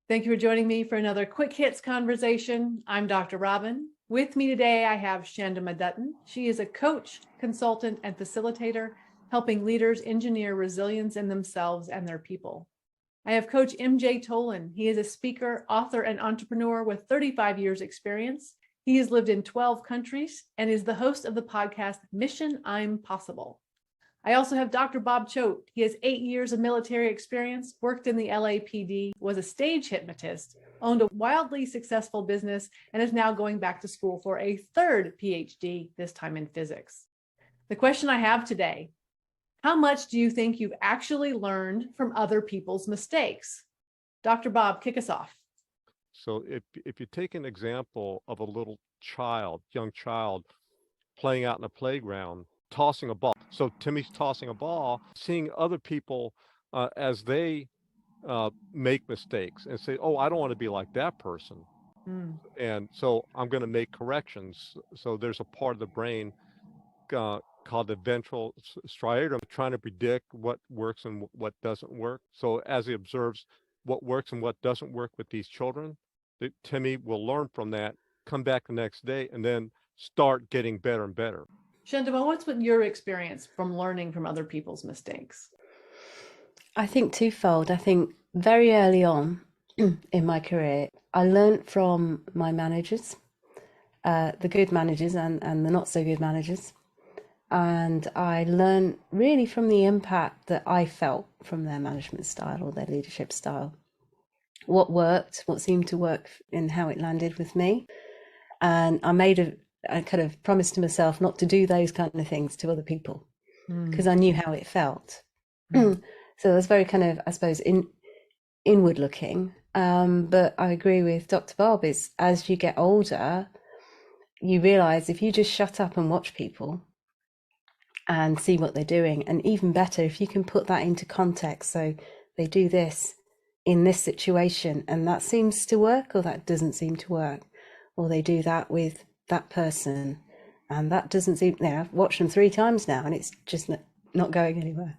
Thank you for joining me for another Quick Hits conversation. I'm Dr. Robyn. With me today, I have Chandima Dutton. She is a coach, consultant, and facilitator, helping leaders engineer resilience in themselves and their people. I have Coach MJ Tolan. He is a speaker, author, and entrepreneur with 35 years experience. He has lived in 12 countries and is the host of the podcast Mission I'm Possible. I also have Dr. Bob Choat. He has 8 years of military experience, worked in the LAPD, was a stage hypnotist, owned a wildly successful business, and is now going back to school for a third PhD, this time in physics. The question I have today, how much do you think you've actually learned from other people's mistakes? Dr. Bob, kick us off. So if you take an example of a little child, young child, playing out in a playground, tossing a ball. So Timmy's tossing a ball, seeing other people as they make mistakes and say, oh, I don't want to be like that person. And so I'm going to make corrections. So there's a part of the brain called the ventral striatum trying to predict what works and what doesn't work. So as he observes what works and what doesn't work with these children, Timmy will learn from that, come back the next day, and then start getting better and better. Chandima, what's been your experience from learning from other people's mistakes? I think twofold. I think very early on in my career, I learned from my managers, the good managers and the not so good managers. And I learned really from the impact that I felt from their management style or their leadership style. What worked, what seemed to work, and how it landed with me. And I kind of promised to myself not to do those kind of things to other people because I knew how it felt. So it was very kind of, I suppose, inward looking. But I agree with Dr. Bob, is as you get older, you realize if you just shut up and watch people and see what they're doing, and even better, if you can put that into context. So they do this in this situation and that seems to work, or that doesn't seem to work, or they do that with that person and that doesn't seem, I've watched them 3 times now and it's just not going anywhere.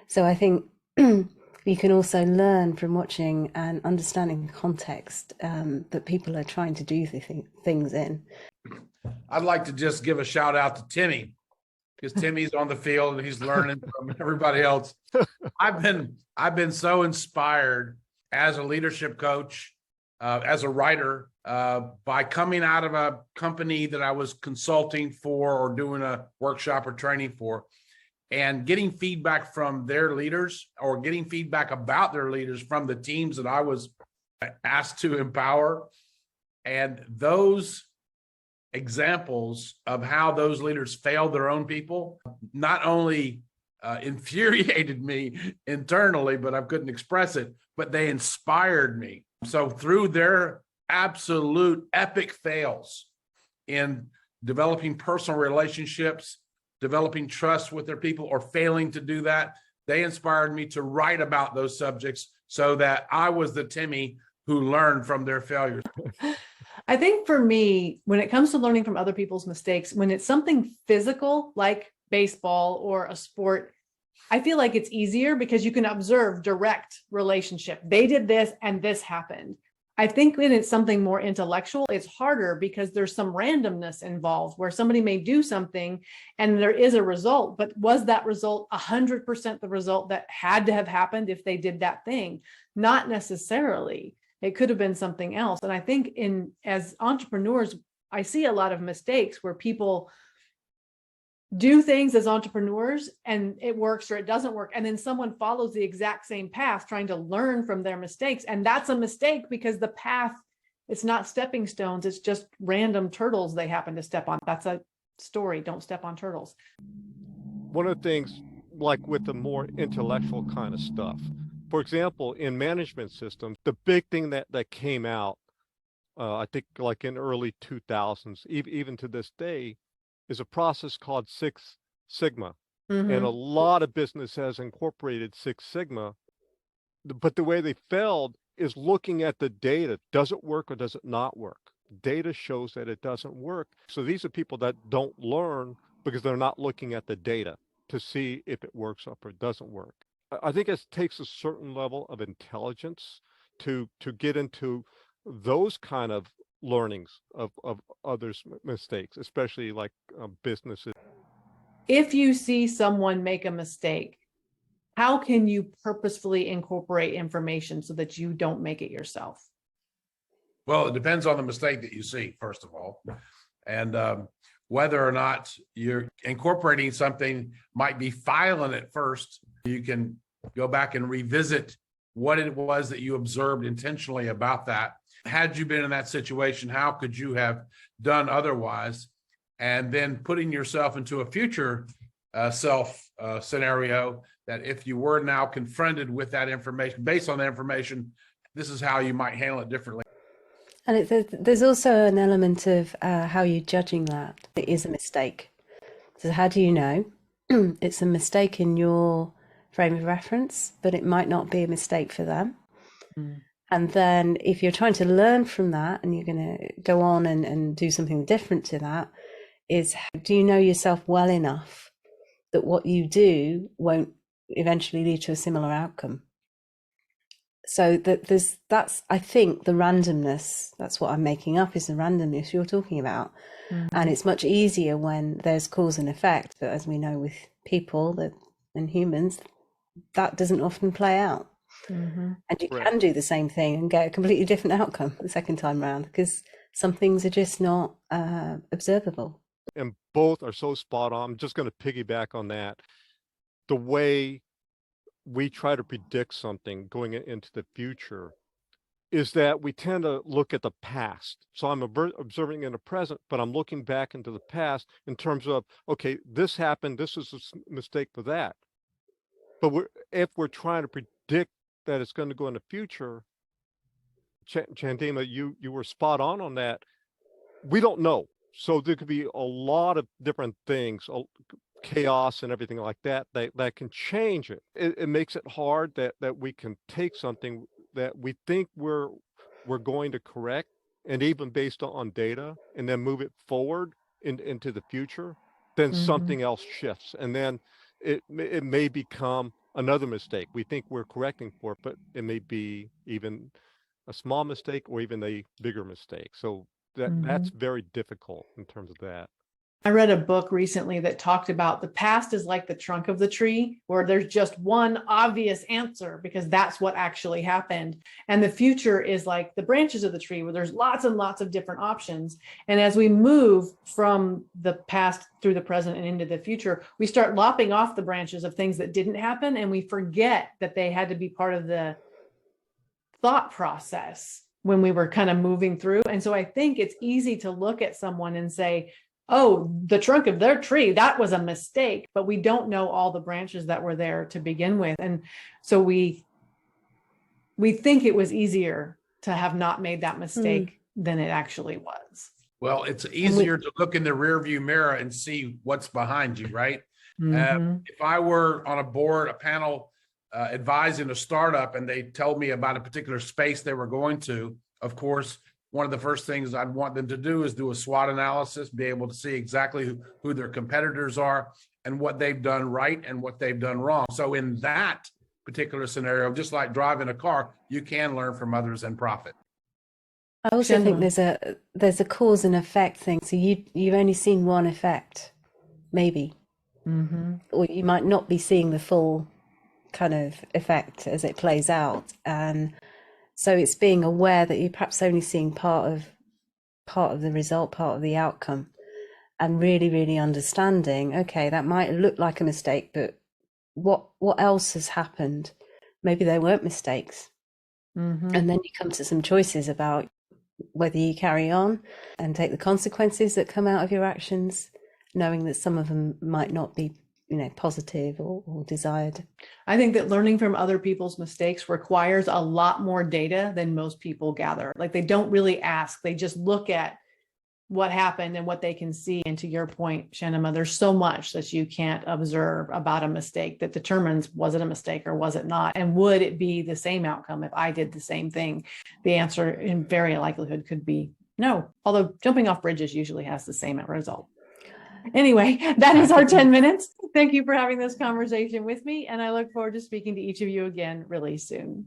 So I think you can also learn from watching and understanding the context that people are trying to do things in. I'd like to just give a shout out to Timmy, because Timmy's on the field and he's learning from everybody else. I've been so inspired as a leadership coach, as a writer, by coming out of a company that I was consulting for or doing a workshop or training for, and getting feedback from their leaders or getting feedback about their leaders from the teams that I was asked to empower. And those examples of how those leaders failed their own people not only infuriated me internally, but I couldn't express it, but they inspired me. So through their absolute epic fails in developing personal relationships, developing trust with their people, or failing to do that, they inspired me to write about those subjects so that I was the Timmy who learned from their failures. I think for me, when it comes to learning from other people's mistakes, when it's something physical like baseball or a sport, I feel like it's easier because you can observe direct relationship. They did this and this happened. I think when it's something more intellectual, it's harder because there's some randomness involved where somebody may do something and there is a result, but was that result 100% the result that had to have happened if they did that thing? Not necessarily. It could have been something else. And I think as entrepreneurs, I see a lot of mistakes where people do things as entrepreneurs and it works or it doesn't work. And then someone follows the exact same path trying to learn from their mistakes. And that's a mistake because the path, it's not stepping stones. It's just random turtles they happen to step on. That's a story. Don't step on turtles. One of the things, like with the more intellectual kind of stuff, for example, in management systems, the big thing that came out, I think like in early 2000s, even to this day, is a process called Six Sigma. And a lot of business has incorporated Six Sigma, but the way they failed is looking at the data. Does it work or does it not work? Data shows that it doesn't work. So these are people that don't learn because they're not looking at the data to see if it works or it doesn't work. I think it takes a certain level of intelligence to get into those kind of learnings of others' mistakes, especially like businesses. If you see someone make a mistake, how can you purposefully incorporate information so that you don't make it yourself? Well, it depends on the mistake that you see, first of all. And whether or not you're incorporating something might be violent at first. You can go back and revisit what it was that you observed intentionally about that. Had you been in that situation, how could you have done otherwise? And then putting yourself into a future self scenario that if you were now confronted with that information, based on that information, this is how you might handle it differently. And there's also an element of how you're judging that. It is a mistake. So how do you know? It's a mistake in your frame of reference, but it might not be a mistake for them. Mm. And then if you're trying to learn from that and you're going to go on and do something different to that, is do you know yourself well enough that what you do won't eventually lead to a similar outcome? So that's I think the randomness, that's what I'm making up, is the randomness you're talking about. Mm-hmm. And it's much easier when there's cause and effect, but as we know with people and humans, that doesn't often play out. Mm-hmm. And you can do the same thing and get a completely different outcome the second time around, because some things are just not observable. And both are so spot on. I'm just going to piggyback on that. The way we try to predict something going into the future is that we tend to look at the past. So I'm observing in the present, but I'm looking back into the past in terms of, okay, this happened, this is a mistake for that. But if we're trying to predict that it's going to go in the future, Chandima, you were spot on that. We don't know. So there could be a lot of different things, chaos and everything like that can change it. It makes it hard that we can take something that we think we're going to correct, and even based on data, and then move it forward into the future, then something else shifts, and then it may become another mistake. We think we're correcting for it, but it may be even a small mistake or even a bigger mistake. So that's very difficult in terms of that. I read a book recently that talked about the past is like the trunk of the tree, where there's just one obvious answer because that's what actually happened. And the future is like the branches of the tree, where there's lots and lots of different options. And as we move from the past through the present and into the future, we start lopping off the branches of things that didn't happen, and we forget that they had to be part of the thought process when we were kind of moving through. And so I think it's easy to look at someone and say, oh, the trunk of their tree, that was a mistake, but we don't know all the branches that were there to begin with. And so we think it was easier to have not made that mistake than it actually was. Well, it's easier to look in the rearview mirror and see what's behind you, right? If I were on a board, a panel advising a startup, and they told me about a particular space they were going to, of course, one of the first things I'd want them to do is do a SWOT analysis, be able to see exactly who their competitors are and what they've done right and what they've done wrong. So in that particular scenario, just like driving a car, you can learn from others and profit. I also think there's a cause and effect thing. So you've only seen one effect, maybe, or you might not be seeing the full kind of effect as it plays out. And so it's being aware that you're perhaps only seeing part of the result, part of the outcome, and really, really understanding, okay, that might look like a mistake, but what else has happened? Maybe they weren't mistakes. And then you come to some choices about whether you carry on and take the consequences that come out of your actions, knowing that some of them might not be positive or desired. I think that learning from other people's mistakes requires a lot more data than most people gather. Like, they don't really ask, they just look at what happened and what they can see. And to your point, Chandima, there's so much that you can't observe about a mistake that determines, was it a mistake or was it not? And would it be the same outcome if I did the same thing? The answer in very likelihood could be no, although jumping off bridges usually has the same result. Anyway, that is our 10 minutes. Thank you for having this conversation with me, and I look forward to speaking to each of you again really soon.